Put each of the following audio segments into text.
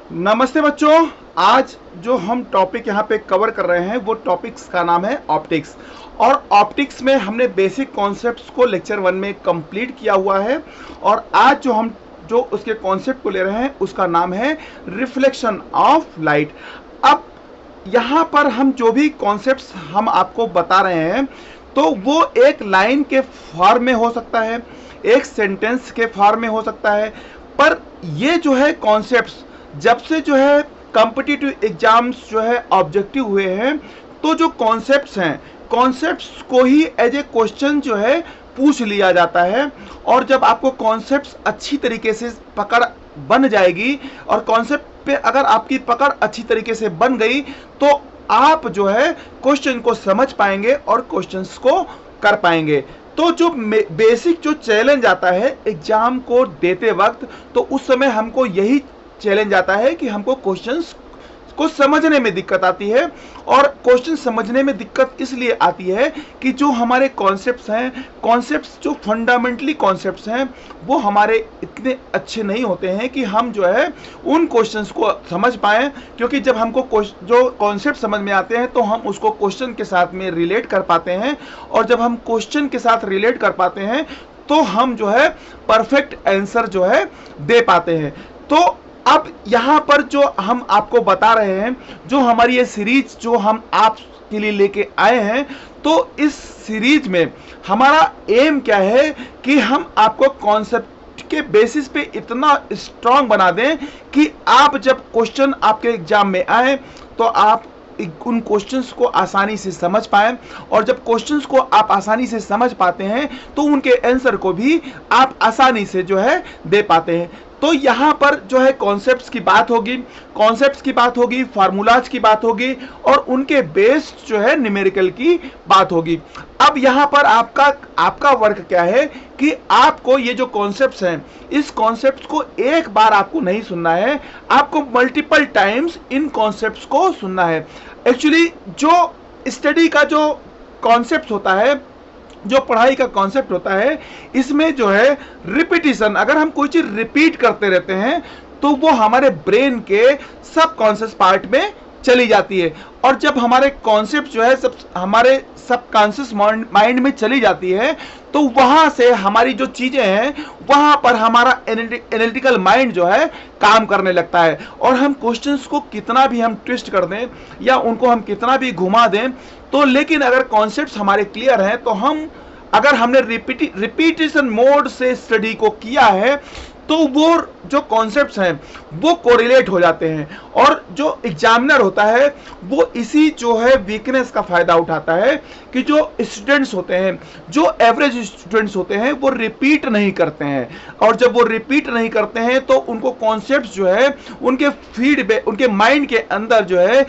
नमस्ते बच्चों। आज जो हम टॉपिक यहाँ पे कवर कर रहे हैं वो टॉपिक्स का नाम है ऑप्टिक्स। और ऑप्टिक्स में हमने बेसिक कॉन्सेप्ट्स को लेक्चर 1 में कंप्लीट किया हुआ है। और आज जो उसके कॉन्सेप्ट को ले रहे हैं उसका नाम है रिफ्लेक्शन ऑफ लाइट। अब यहाँ पर हम जो भी कॉन्सेप्ट्स हम आपको बता रहे हैं तो वो एक लाइन के फॉर्म में हो सकता है, एक सेंटेंस के फॉर्म में हो सकता है। पर ये जो है कॉन्सेप्ट्स जब से जो है कॉम्पिटिटिव एग्जाम्स जो है ऑब्जेक्टिव हुए हैं तो जो कॉन्सेप्ट्स हैं, कॉन्सेप्ट्स को ही एज ए क्वेश्चन जो है पूछ लिया जाता है। और जब आपको कॉन्सेप्ट्स अच्छी तरीके से पकड़ बन जाएगी और कॉन्सेप्ट पे अगर आपकी पकड़ अच्छी तरीके से बन गई तो आप जो है क्वेश्चन को समझ पाएंगे और क्वेश्चंस को कर पाएंगे। तो जो बेसिक जो चैलेंज आता है एग्जाम को देते वक्त, तो उस समय हमको यही चैलेंज आता है कि हमको क्वेश्चंस को समझने में दिक्कत आती है। और क्वेश्चन समझने में दिक्कत इसलिए आती है कि जो हमारे कॉन्सेप्ट्स हैं, कॉन्सेप्ट्स जो फंडामेंटली कॉन्सेप्ट्स हैं वो हमारे इतने अच्छे नहीं होते हैं कि हम जो है उन क्वेश्चंस को समझ पाएं। क्योंकि जब हमको जो कॉन्सेप्ट समझ में आते हैं तो हम उसको क्वेश्चन के साथ में रिलेट कर पाते हैं। और जब हम क्वेश्चन के साथ रिलेट कर पाते हैं तो हम जो है परफेक्ट आंसर जो है दे पाते हैं। तो अब यहाँ पर जो हम आपको बता रहे हैं, जो हमारी ये सीरीज जो हम आपके लिए लेके आए हैं, तो इस सीरीज में हमारा एम क्या है कि हम आपको कॉन्सेप्ट के बेसिस पे इतना स्ट्रांग बना दें कि आप जब क्वेश्चन आपके एग्जाम में आए तो आप उन क्वेश्चंस को आसानी से समझ पाएं। और जब क्वेश्चंस को आप आसानी से समझ पाते हैं तो उनके आंसर को भी आप आसानी से जो है दे पाते हैं। तो यहाँ पर जो है कॉन्सेप्ट्स की बात होगी, फार्मूलाज की बात होगी और उनके बेस्ड जो है न्यूमेरिकल की बात होगी। अब यहाँ पर आपका वर्क क्या है कि आपको ये जो कॉन्सेप्ट्स हैं, इस कॉन्सेप्ट्स को एक बार आपको नहीं सुनना है, आपको मल्टीपल टाइम्स इन कॉन्सेप्ट्स को सुनना है। एक्चुअली जो स्टडी का जो कॉन्सेप्ट होता है, जो पढ़ाई का कॉन्सेप्ट होता है, इसमें जो है रिपीटिशन, अगर हम कोई चीज रिपीट करते रहते हैं तो वो हमारे ब्रेन के सब कॉन्शियस पार्ट में चली जाती है। और जब हमारे कॉन्सेप्ट जो है हमारे सब कॉन्शियस माइंड में चली जाती है तो वहां से हमारी जो चीजें हैं वहां पर हमारा एनालिटिकल माइंड जो है काम करने लगता है। और हम क्वेश्चंस को कितना भी हम ट्विस्ट कर दें या उनको हम कितना भी घुमा दें तो लेकिन अगर कॉन्सेप्ट्स हमारे क्लियर हैं तो अगर हमने रिपीटिशन मोड से स्टडी को किया है तो वो जो कॉन्सेप्ट्स हैं वो कोरिलेट हो जाते हैं। और जो एग्जामिनर होता है वो इसी जो है वीकनेस का फायदा उठाता है कि जो स्टूडेंट्स होते हैं, जो एवरेज स्टूडेंट्स होते हैं, वो रिपीट नहीं करते हैं। और जब वो रिपीट नहीं करते हैं तो उनको कॉन्सेप्ट्स जो है उनके माइंड के अंदर जो है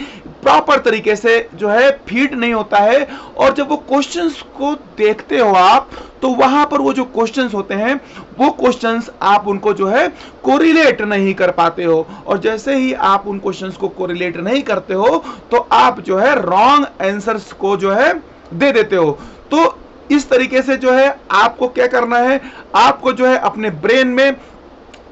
प्रॉपर तरीके से जो है फीड नहीं होता है। और जब वो क्वेश्चंस को देखते हो आप तो वहां पर वो जो क्वेश्चंस होते हैं वो क्वेश्चंस आप उनको जो है कोरिलेट नहीं कर पाते हो। और जैसे ही आप उन क्वेश्चंस को कोरिलेट नहीं करते हो तो आप जो है रॉन्ग आंसर्स को जो है दे देते हो। तो इस तरीके से जो है आपको क्या करना है, आपको जो है अपने ब्रेन में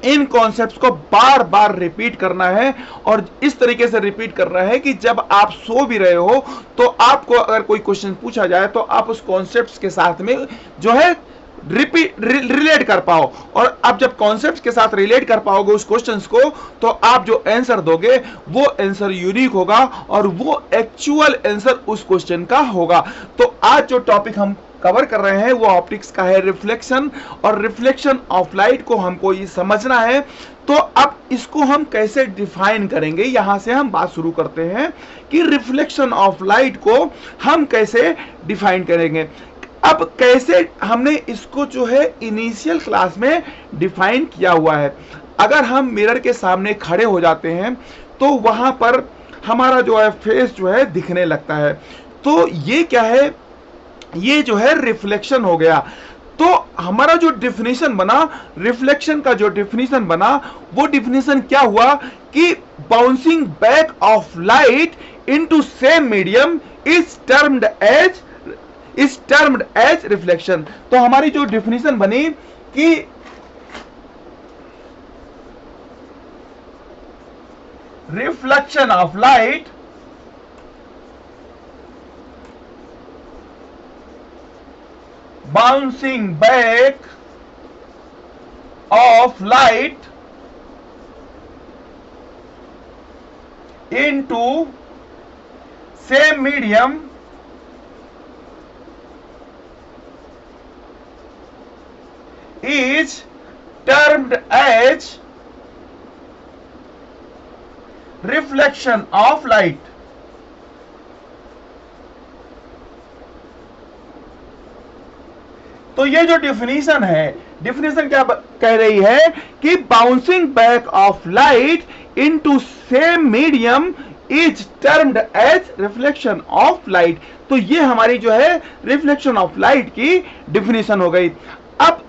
इन कॉन्सेप्ट्स को बार बार रिपीट करना है। और इस तरीके से रिपीट करना है कि जब आप सो भी रहे हो तो आपको अगर कोई क्वेश्चन पूछा जाए तो आप उस कॉन्सेप्ट्स के साथ में जो है रिलेट कर पाओ। और आप जब कॉन्सेप्ट्स के साथ रिलेट कर पाओगे उस क्वेश्चंस को तो आप जो आंसर दोगे वो आंसर यूनिक होगा और वो एक्चुअल आंसर उस क्वेश्चन का होगा। तो आज जो टॉपिक हम कवर कर रहे हैं वो ऑप्टिक्स का है, रिफ्लेक्शन। और रिफ्लेक्शन ऑफ लाइट को हमको ये समझना है। तो अब इसको हम कैसे डिफाइन करेंगे, यहां से हम बात शुरू करते हैं कि रिफ्लेक्शन ऑफ लाइट को हम कैसे डिफाइन करेंगे। अब कैसे हमने इसको जो है इनिशियल क्लास में डिफाइन किया हुआ है। अगर हम मिरर के सामने खड़े हो जाते हैं तो वहां पर हमारा जो है फेस जो है दिखने लगता है। तो ये क्या है, ये जो है रिफ्लेक्शन हो गया। तो हमारा जो डिफिनीशन बना, रिफ्लेक्शन का जो डिफिनीशन बना, वो डिफिनीशन क्या हुआ कि bouncing back of light into same medium is termed as reflection. तो हमारी जो डिफिनीशन बनी कि reflection of light bouncing back of light into same medium is termed as reflection of light. तो ये जो डिफिनीशन है, डिफिनीशन क्या कह रही है कि bouncing back of light into same medium is termed as reflection of light. तो ये हमारी जो है रिफ्लेक्शन ऑफ लाइट की डिफिनीशन हो गई। अब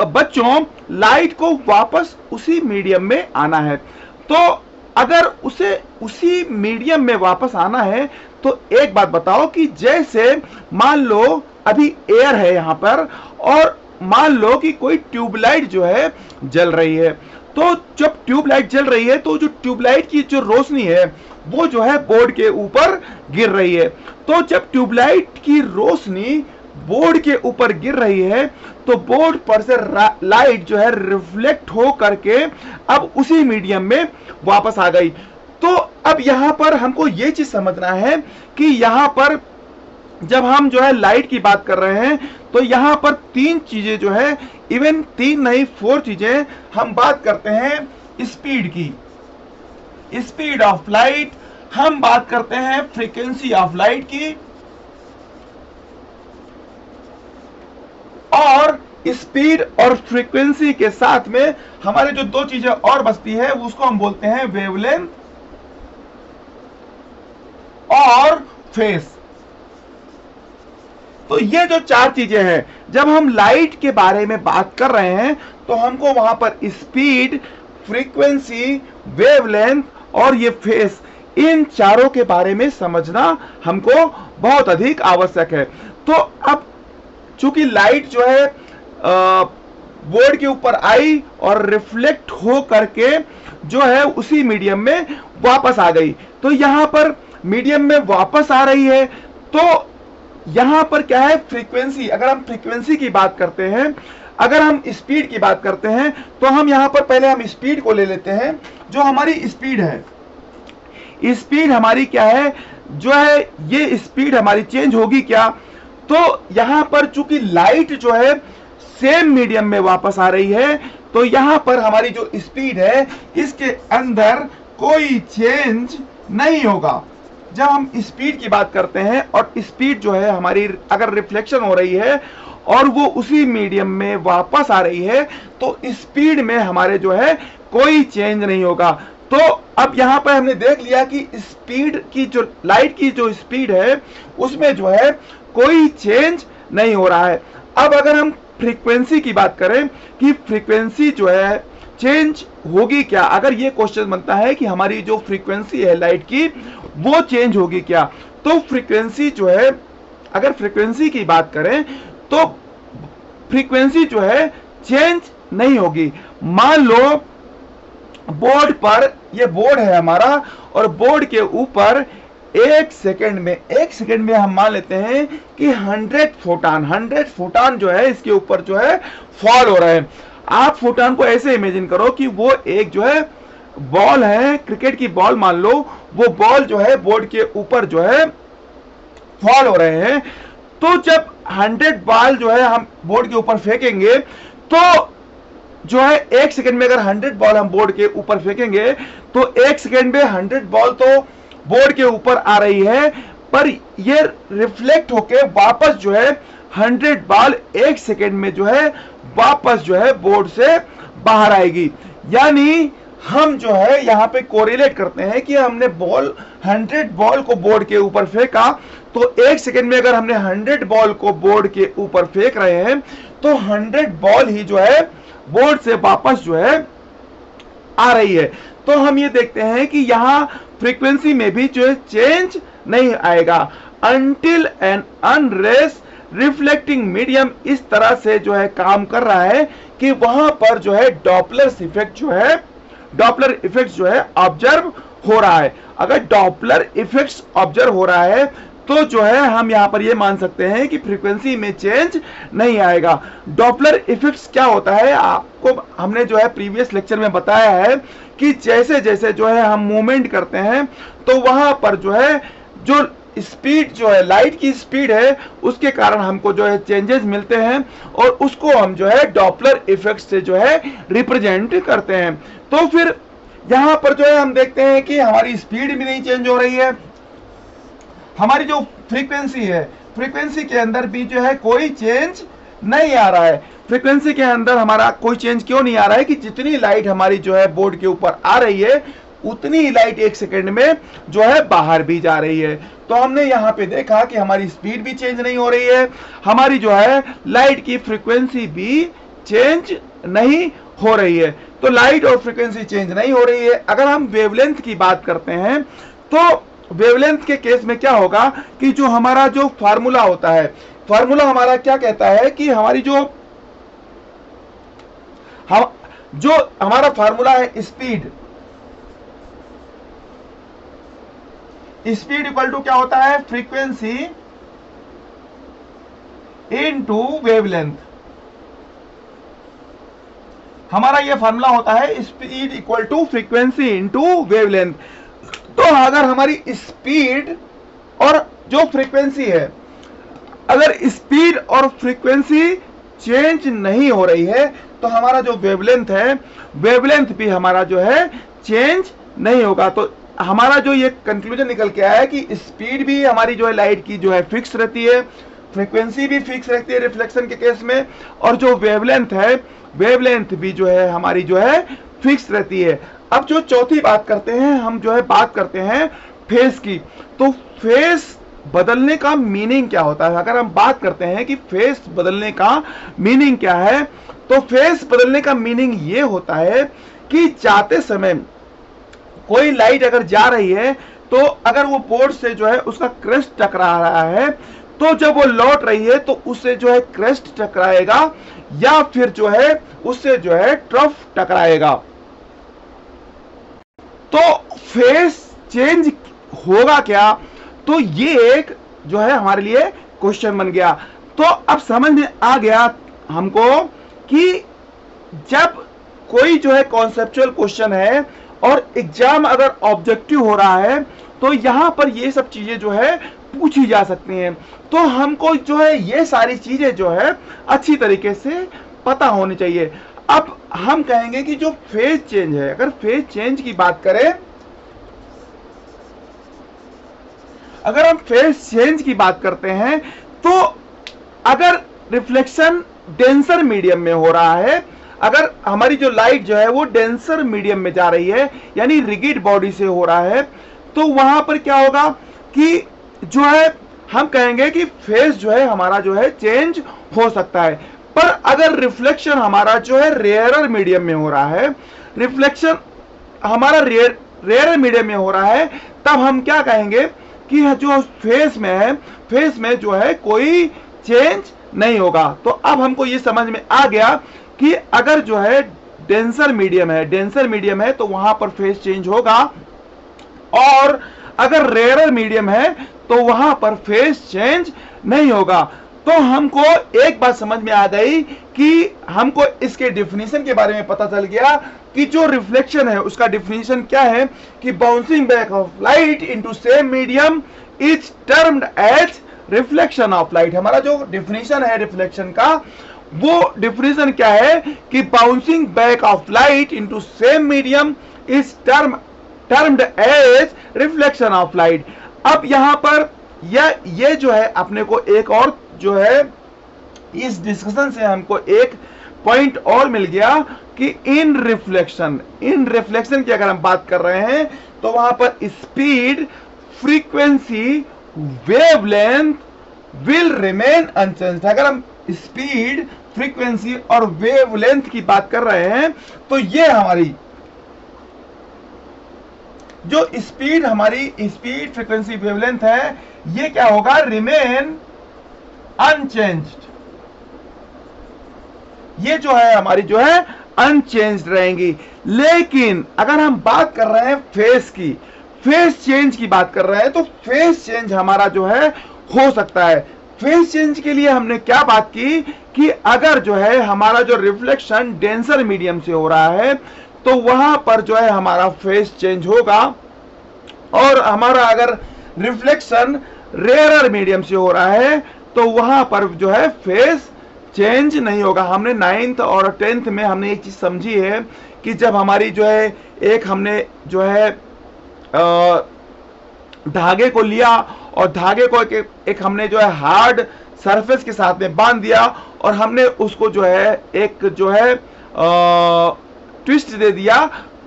बच्चों, लाइट को वापस उसी मीडियम में आना है, तो अगर उसे उसी मीडियम में वापस आना है तो एक बात बताओ कि जैसे मान लो अभी एयर है यहां पर और मान लो कि कोई ट्यूबलाइट जो है जल रही है, तो जब ट्यूबलाइट जल रही है तो जो ट्यूबलाइट की जो रोशनी है वो जो है बोर्ड के ऊपर गिर रही है। तो जब ट्यूबलाइट की रोशनी बोर्ड के ऊपर गिर रही है तो बोर्ड पर से लाइट जो है रिफ्लेक्ट हो करके अब उसी मीडियम में वापस आ गई। तो अब यहां पर हमको ये चीज समझना है कि यहां पर जब हम जो है लाइट की बात कर रहे हैं तो यहां पर तीन चीजें जो है, इवन तीन नहीं 4 चीजें हम बात करते हैं स्पीड की, स्पीड ऑफ लाइट, हम बात करते हैं फ्रीक्वेंसी ऑफ लाइट की, और स्पीड और फ्रीक्वेंसी के साथ में हमारे जो 2 चीजें और बचती है उसको हम बोलते हैं वेवलेंथ और फेस। तो ये जो 4 चीजें हैं, जब हम लाइट के बारे में बात कर रहे हैं तो हमको वहां पर स्पीड, फ्रीक्वेंसी, वेवलेंथ और ये फेस, इन चारों के बारे में समझना हमको बहुत अधिक आवश्यक है। तो अब चूंकि लाइट जो है बोर्ड के ऊपर आई और रिफ्लेक्ट हो करके जो है उसी मीडियम में वापस आ गई, तो यहां पर मीडियम में वापस आ रही है, तो यहां पर क्या है फ्रीक्वेंसी। अगर हम फ्रीक्वेंसी की बात करते हैं, अगर हम स्पीड की बात करते हैं तो हम यहां पर पहले हम स्पीड को ले लेते हैं। जो हमारी स्पीड है, स्पीड हमारी क्या है, जो है ये स्पीड हमारी चेंज होगी क्या, तो यहां पर चूंकि लाइट जो है सेम मीडियम में वापस आ रही है तो यहां पर हमारी जो स्पीड है इसके अंदर कोई चेंज नहीं होगा। जब हम स्पीड की बात करते हैं और स्पीड जो है हमारी अगर रिफ्लेक्शन हो रही है और वो उसी मीडियम में वापस आ रही है तो स्पीड में हमारे जो है कोई चेंज नहीं होगा। तो अब यहां पर हमने देख लिया कि स्पीड की जो लाइट की जो स्पीड है उसमें जो है कोई चेंज नहीं हो रहा है। अब अगर हम फ्रीक्वेंसी की बात करें कि फ्रीक्वेंसी जो है चेंज होगी क्या, अगर ये क्वेश्चन बनता है कि हमारी जो फ्रीक्वेंसी है लाइट की वो चेंज होगी क्या, तो फ्रीक्वेंसी जो है, अगर फ्रीक्वेंसी की बात करें तो फ्रीक्वेंसी जो है चेंज नहीं होगी। मान लो बोर्ड पर, ये बोर्ड है हमारा और बोर्ड के ऊपर एक सेकंड में हम मान लेते हैं कि 100 फोटान जो है इसके ऊपर जो है फॉल हो रहे हैं। आप फोटान को ऐसे इमेजिन करो कि वो एक जो है बॉल है, क्रिकेट की बॉल मान लो, वो बॉल जो है बोर्ड के ऊपर जो है फॉल हो रहे हैं। तो जब 100 बॉल जो है हम बोर्ड के ऊपर फेंकेंगे तो जो है एक सेकंड में अगर 100 बॉल हम बोर्ड के ऊपर फेंकेंगे तो एक सेकंड में 100 बॉल तो बोर्ड के ऊपर आ रही है, पर ये रिफ्लेक्ट होके वापस जो है 100 बॉल एक सेकंड में जो है वापस जो है बोर्ड से बाहर आएगी। यानी हम जो है यहां पे कोरिलेट करते हैं कि हमने 100 बॉल को बोर्ड के ऊपर फेंका तो एक सेकंड में अगर हमने 100 बॉल को बोर्ड के ऊपर फेंक रहे हैं तो 100 बॉल ही जो है बोर्ड से वापस जो है आ रही है। तो हम ये देखते हैं कि यहां फ्रीक्वेंसी में भी जो है चेंज नहीं आएगा until and unless reflecting medium इस तरह से जो है काम कर रहा है कि वहां पर जो है डॉपलर इफेक्ट जो है ऑब्जर्व हो रहा है। अगर डॉपलर इफेक्ट्स ऑब्जर्व हो रहा है तो जो है हम यहां पर ये मान सकते हैं कि फ्रीक्वेंसी में चेंज नहीं आएगा। डॉपलर इफेक्ट्स क्या होता है, आपको हमने जो है प्रीवियस लेक्चर में बताया है कि जैसे जैसे जो है हम मूवमेंट करते हैं तो वहां पर जो है जो स्पीड जो है, लाइट की स्पीड है, उसके कारण हमको जो है चेंजेस मिलते हैं और उसको हम जो है डॉपलर इफेक्ट से जो है रिप्रेजेंट करते हैं। तो फिर यहां पर जो है हम देखते हैं कि हमारी स्पीड भी नहीं चेंज हो रही है, हमारी जो फ्रीक्वेंसी है, फ्रीक्वेंसी के अंदर भी जो है कोई चेंज नहीं आ रहा है। फ्रीक्वेंसी के अंदर हमारा कोई चेंज क्यों नहीं आ रहा है कि जितनी लाइट हमारी जो है बोर्ड के ऊपर आ रही है उतनी ही लाइट एक सेकंड में जो है बाहर भी जा रही है। तो हमने यहाँ पे देखा कि हमारी स्पीड भी चेंज नहीं हो रही है, हमारी जो है लाइट की फ्रीक्वेंसी भी चेंज नहीं हो रही है। तो लाइट और फ्रीक्वेंसी चेंज नहीं हो रही है। अगर हम वेवलेंथ की बात करते हैं तो वेवलेंथ के केस में क्या होगा कि जो हमारा जो फार्मूला होता है, फार्मूला हमारा क्या कहता है कि हमारी जो हमारा फार्मूला है स्पीड, स्पीड इक्वल टू क्या होता है, फ्रीक्वेंसी इनटू वेवलेंथ। हमारा ये फार्मूला होता है speed equal to frequency into wavelength. तो अगर हमारी स्पीड और जो फ्रीक्वेंसी है, अगर स्पीड और फ्रीक्वेंसी चेंज नहीं हो रही है तो हमारा जो वेवलेंथ है, वेवलेंथ भी हमारा जो है चेंज नहीं होगा। तो हमारा जो ये कंक्लूजन निकल के आया है कि स्पीड भी हमारी जो है लाइट की जो है फिक्स रहती है, फ्रीक्वेंसी भी फिक्स रहती है रिफ्लेक्शन के केस में, और जो वेवलेंथ है, वेवलेंथ भी जो है हमारी जो है फिक्स रहती है। अब जो चौथी बात करते हैं, हम जो है बात करते हैं फेस की। तो फेस बदलने का मीनिंग क्या होता है? अगर हम बात करते हैं कि फेस बदलने का मीनिंग क्या है, तो फेस बदलने का मीनिंग ये होता है कि जाते समय कोई लाइट अगर जा रही है तो अगर वो बोर्ड से जो है उसका क्रेस्ट टकरा रहा है, तो जब वो लौट रही है तो उससे जो है क्रेस्ट टकराएगा या फिर जो है उससे जो है ट्रफ टकराएगा। तो फेस चेंज होगा क्या? तो ये एक जो है हमारे लिए क्वेश्चन बन गया। तो अब समझ में आ गया हमको कि जब कोई जो है कॉन्सेप्चुअल क्वेश्चन है और एग्जाम अगर ऑब्जेक्टिव हो रहा है तो यहां पर ये सब चीजें जो है पूछी जा सकती हैं। तो हमको जो है ये सारी चीजें जो है अच्छी तरीके से पता होनी चाहिए। अब हम कहेंगे कि जो फेज चेंज है, अगर फेज चेंज की बात करें, अगर हम फेज चेंज की बात करते हैं तो अगर रिफ्लेक्शन डेंसर मीडियम में हो रहा है, अगर हमारी जो लाइट जो है वो डेंसर मीडियम में जा रही है यानी रिगिड बॉडी से हो रहा है, तो वहां पर क्या होगा कि जो है हम कहेंगे कि फेज जो है हमारा जो है चेंज हो सकता है। पर अगर रिफ्लेक्शन हमारा जो है रेयरर मीडियम में हो रहा है, रिफ्लेक्शन हमारा रेयरर मीडियम में हो रहा है, तब हम क्या कहेंगे कि जो फेज में है, फेज में जो है कोई चेंज नहीं होगा। तो अब हमको ये समझ में आ गया कि अगर जो है डेंसर मीडियम है, डेंसर मीडियम है तो वहां पर फेज चेंज होगा, और अगर रेयरर मीडियम है तो वहां पर फेज चेंज नहीं होगा। तो हमको एक बात समझ में आ गई कि हमको इसके डिफिनीशन के बारे में पता चल गया कि जो रिफ्लेक्शन है उसका डिफिनीशन क्या है कि bouncing back of light into same medium is termed as reflection of light. हमारा जो डिफिनीशन है रिफ्लेक्शन का, वो डिफिनीशन क्या है कि bouncing back of light into same medium is termed as reflection of light. अब यहां पर ये जो है अपने को एक और जो है इस डिस्कशन से हमको एक पॉइंट और मिल गया कि इन रिफ्लेक्शन की अगर हम बात कर रहे हैं तो वहां पर speed, frequency, wavelength will remain unchanged. अगर हम स्पीड, फ्रीक्वेंसी और वेवलेंथ की बात कर रहे हैं तो ये हमारी जो स्पीड, हमारी स्पीड, फ्रीक्वेंसी, वेवलेंथ है, ये क्या होगा, रिमेन अनचेंज्ड। ये जो है हमारी जो है अनचेंज्ड रहेंगी। लेकिन अगर हम बात कर रहे हैं फेस की, फेस चेंज की बात कर रहे हैं, तो फेस चेंज हमारा जो है हो सकता है। फेस चेंज के लिए हमने क्या बात की कि अगर जो है हमारा जो रिफ्लेक्शन डेंसर मीडियम से हो रहा है तो वहां पर जो है हमारा फेस चेंज होगा, और हमारा अगर रिफ्लेक्शन रेयरर मीडियम से हो रहा है तो वहां पर जो है फेस चेंज नहीं होगा। हमने 9th और 10th में हमने एक चीज समझी है कि जब हमारी जो है एक हमने जो है धागे को लिया और धागे को एक हमने जो है हार्ड सरफेस के साथ में बांध दिया और हमने उसको जो है एक जो है ट्विस्ट दे दिया,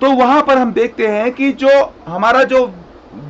तो वहां पर हम देखते हैं कि जो हमारा जो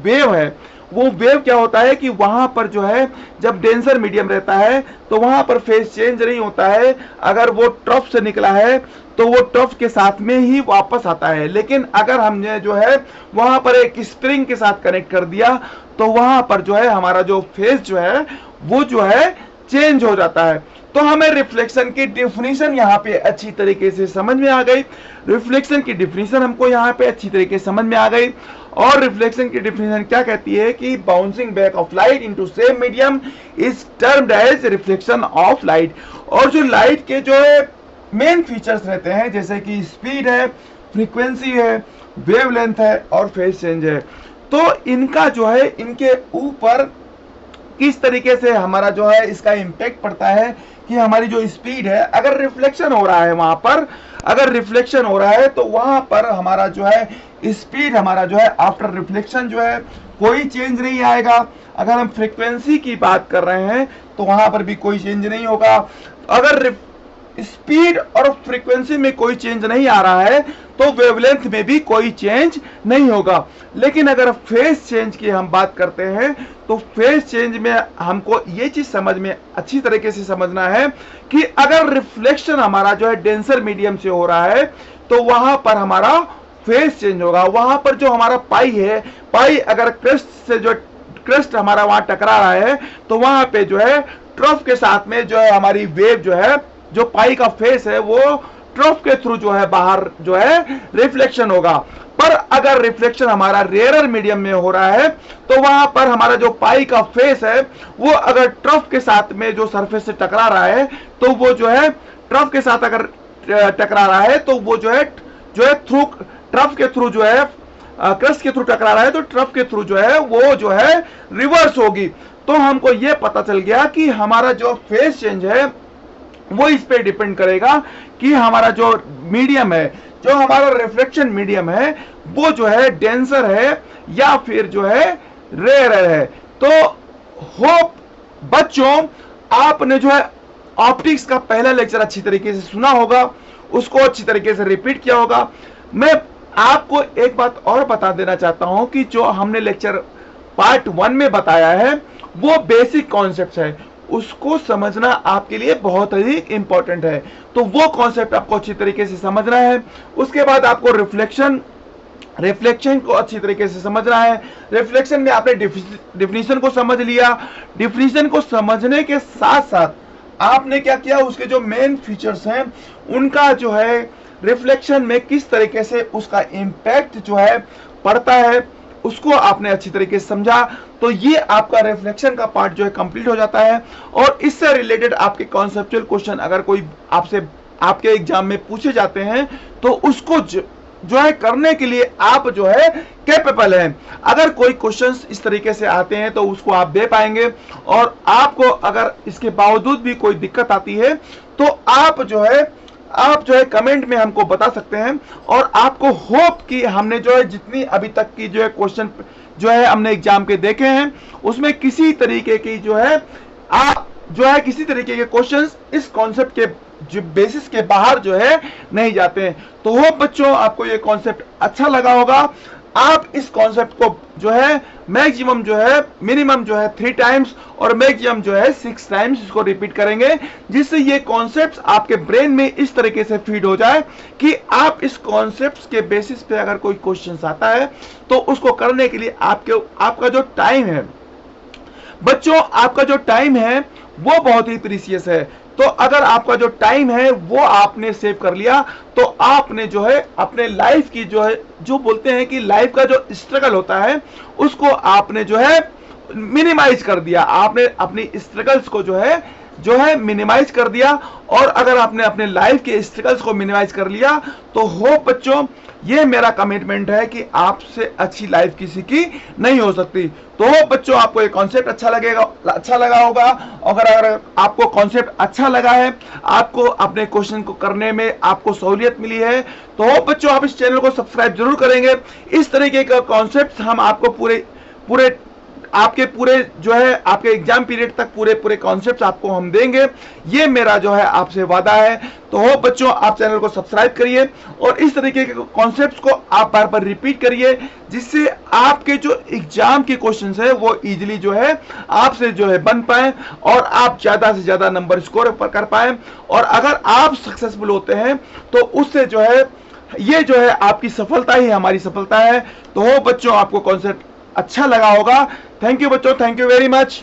वेव है वो वेव क्या होता है कि वहां पर जो है जब डेंसर मीडियम रहता है तो वहां पर फेस चेंज नहीं होता है। अगर वो ट्रफ से निकला है तो वो ट्रफ के साथ में ही वापस आता है, लेकिन अगर हमने जो है वहां पर एक स्प्रिंग के साथ कनेक्ट कर दिया तो वहां पर जो है हमारा जो फेस जो है वो जो है चेंज हो जाता है। तो हमें रिफ्लेक्शन की डिफिनीशन यहाँ पे अच्छी तरीके से समझ में आ गई। रिफ्लेक्शन की डिफिनीशन हमको यहाँ पे अच्छी तरीके से समझ में आ गई। और रिफ्लेक्शन की डिफिनीशन क्या कहती है कि bouncing back of light into same medium is termed as reflection of light. और जो लाइट के जो है मेन फीचर्स रहते हैं जैसे कि स्पीड है, फ्रीक्वेंसी है, वेवलेंथ है और फेज चेंज है, तो इनका जो है इनके ऊपर किस तरीके से हमारा जो है इसका इम्पैक्ट पड़ता है कि हमारी जो स्पीड है, अगर रिफ्लेक्शन हो रहा है वहां पर, अगर रिफ्लेक्शन हो रहा है तो वहां पर हमारा जो है स्पीड हमारा जो है आफ्टर रिफ्लेक्शन जो है कोई चेंज नहीं आएगा। अगर हम फ्रीक्वेंसी की बात कर रहे हैं तो वहां पर भी कोई चेंज नहीं होगा। अगर स्पीड और फ्रीक्वेंसी में कोई चेंज नहीं आ रहा है तो वेवलेंथ में भी कोई चेंज नहीं होगा। लेकिन अगर फेज चेंज की हम बात करते हैं तो फेज चेंज में हमको ये चीज समझ में अच्छी तरीके से समझना है कि अगर रिफ्लेक्शन हमारा जो है डेंसर मीडियम से हो रहा है तो वहां पर हमारा फेज चेंज होगा। वहां पर जो हमारा पाई है, पाई अगर क्रेस्ट से जो क्रेस्ट हमारा वहां टकरा रहा है तो वहां पे जो है ट्रफ के साथ में जो है हमारी वेव जो है, जो पाई का फेस है वो ट्रफ के थ्रू जो है बाहर जो है रिफ्लेक्शन होगा। पर अगर रिफ्लेक्शन हमारा रेयरर मीडियम में हो रहा है तो वहां पर हमारा जो पाई का फेस है वो अगर ट्रफ के साथ में जो सरफेस से टकरा रहा है तो वो जो है ट्रफ के साथ अगर टकरा रहा है तो वो जो है थ्रू ट्रफ के थ्रू जो है क्रस्ट के थ्रू टकरा रहा है तो ट्रफ के थ्रू जो है वो जो है रिवर्स होगी। तो हमको ये पता चल गया कि हमारा जो फेस चेंज है वो इस पे डिपेंड करेगा कि हमारा जो मीडियम है, जो हमारा रिफ्लेक्शन मीडियम है वो जो है डेंसर है या फिर जो है रेयर है। तो होप बच्चों आपने जो है ऑप्टिक्स का पहला लेक्चर अच्छी तरीके से सुना होगा, उसको अच्छी तरीके से रिपीट किया होगा। मैं आपको एक बात और बता देना चाहता हूं कि जो हमने लेक्चर पार्ट 1 में बताया है वो बेसिक कॉन्सेप्ट्स है, उसको समझना आपके लिए बहुत ही इंपॉर्टेंट है। तो वो कॉन्सेप्ट आपको अच्छी तरीके से समझना है। उसके बाद आपको रिफ्लेक्शन को अच्छी तरीके से समझना है। रिफ्लेक्शन में आपने डिफिनीशन को समझ लिया। डिफिनीशन को समझने के साथ साथ आपने क्या किया, उसके जो मेन फीचर्स हैं उनका जो है रिफ्लेक्शन में किस तरीके से उसका इंपैक्ट जो है पड़ता है उसको आपने अच्छी तरीके से समझा। तो ये आपका रिफ्लेक्शन का पार्ट जो है कंप्लीट हो जाता है। और इससे रिलेटेड आपके कॉन्सेप्चुअल क्वेश्चन अगर कोई आपसे आपके एग्जाम में पूछे जाते हैं तो उसको जो है करने के लिए आप जो है कैपेबल हैं। अगर कोई क्वेश्चंस इस तरीके से आते हैं तो उसको आप दे पाएंगे। और आपको अगर इसके बावजूद भी कोई दिक्कत आती है तो आप जो है कमेंट में हमको बता सकते हैं। और आपको होप कि हमने जो है जितनी अभी तक की जो है क्वेश्चन जो है हमने एग्जाम के देखे हैं उसमें किसी तरीके की जो है किसी तरीके के क्वेश्चंस इस कॉन्सेप्ट के जो बेसिस के बाहर जो है नहीं जाते हैं। तो होप बच्चों आपको ये कॉन्सेप्ट अच्छा लगा होगा। आप इस कॉन्सेप्ट को जो है मैक्सिमम जो है मिनिमम जो है 3 टाइम्स और मैक्सिमम जो है 6 टाइम्स इसको रिपीट करेंगे, जिससे ये कॉन्सेप्ट्स आपके ब्रेन में इस तरीके से फीड हो जाए कि आप इस कॉन्सेप्ट्स के बेसिस पे अगर कोई क्वेश्चन आता है तो उसको करने के लिए आपका जो टाइम है बच्चों, आपका जो टाइम है वो बहुत ही प्रीसियस है। तो अगर आपका जो टाइम है वो आपने सेव कर लिया, तो आपने जो है अपने लाइफ की जो है, जो बोलते हैं कि लाइफ का जो स्ट्रगल होता है उसको आपने जो है मिनिमाइज कर दिया। आपने अपनी स्ट्रगल्स को जो है मिनिमाइज कर दिया। और अगर आपने अपने लाइफ के स्ट्रगल्स को मिनिमाइज कर लिया तो होप बच्चों, ये मेरा कमिटमेंट है कि आपसे अच्छी लाइफ किसी की नहीं हो सकती। तो होप बच्चों, आपको ये कॉन्सेप्ट अच्छा लगा होगा। अगर आपको कॉन्सेप्ट अच्छा लगा है, आपको अपने क्वेश्चन को करने में आपको सहूलियत मिली है, तो होप बच्चों आप इस चैनल को सब्सक्राइब जरूर करेंगे। इस तरीके का कॉन्सेप्ट हम आपको पूरे आपके पूरे जो है आपके एग्जाम पीरियड तक पूरे कॉन्सेप्ट्स आपको हम देंगे, ये मेरा जो है आपसे वादा है। तो हो बच्चों, आप चैनल को सब्सक्राइब करिए और इस तरीके के कॉन्सेप्ट्स को आप बार बार रिपीट करिए, जिससे आपके जो एग्जाम के क्वेश्चंस है वो इजीली जो है आपसे जो है बन पाए और आप ज्यादा से ज्यादा नंबर स्कोर कर पाए। और अगर आप सक्सेसफुल होते हैं तो उससे जो है ये जो है आपकी सफलता ही हमारी सफलता है। तो हो बच्चों, आपको कॉन्सेप्ट अच्छा लगा होगा। थैंक यू बच्चों, थैंक यू वेरी मच।